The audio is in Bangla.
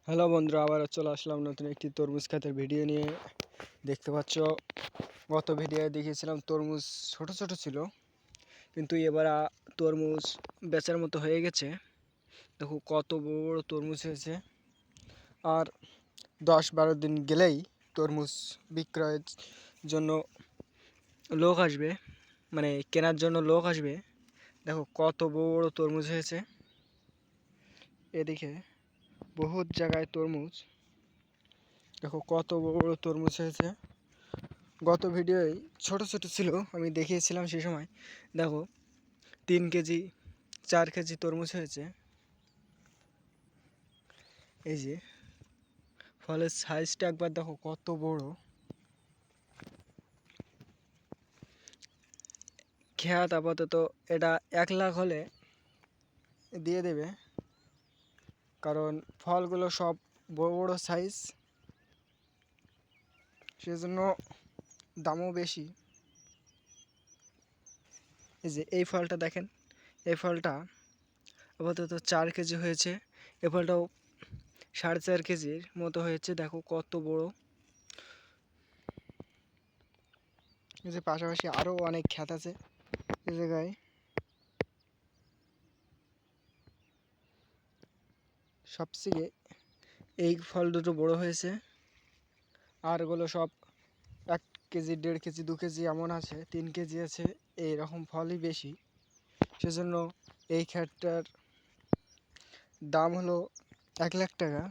হ্যালো বন্ধুরা, আবারও চলে আসলাম নতুন একটি তরমুজ ক্ষেতের ভিডিও নিয়ে। দেখতে পাচ্ছ, গত ভিডিওয়ে দেখিয়েছিলাম তরমুজ ছোট ছোট ছিল, কিন্তু এবার তরমুজ বেচার মতো হয়ে গেছে। দেখো কত বড় বড় তরমুজ হয়েছে। আর 10-12 দিন গেলেই তরমুজ বিক্রয়ের জন্য লোক আসবে, মানে কেনার জন্য লোক আসবে। দেখো কত বড় বড় তরমুজ হয়েছে। এদিকে বহুত জায়গায় তরমুজ, দেখো কত বড় বড় তরমুজ হয়েছে। গত ভিডিওয় ছোট ছোট ছিল, আমি দেখিয়েছিলাম সেই সময়। দেখো 3 কেজি 4 কেজি তরমুজ হয়েছে। এই যে ফলের সাইজটা একবার দেখো কত বড়। খেয়াত আপাতত এটা 1 লাখ হলে দিয়ে দেবে, কারণ ফলগুলো সব বড় বড় সাইজ, সেজন্য দামও বেশি। এই যে এই ফলটা দেখেন, এই ফলটা আপাতত 4 কেজি হয়েছে। এই ফলটাও 4.5 কেজির মতো হয়েছে। দেখো কত বড়। এই যে পাশাপাশি আরও অনেক ক্ষেত আছে এই জায়গায়। সবচেয়ে এই ফল দুটো বড় হয়েছে, আর এগুলো সব 1 কেজি 1.5 কেজি 2 কেজি এমন আছে, 3 কেজি আছে। এইরকম ফলই বেশি, সেজন্য এই ক্ষেতটার দাম হলো 1 লাখ টাকা।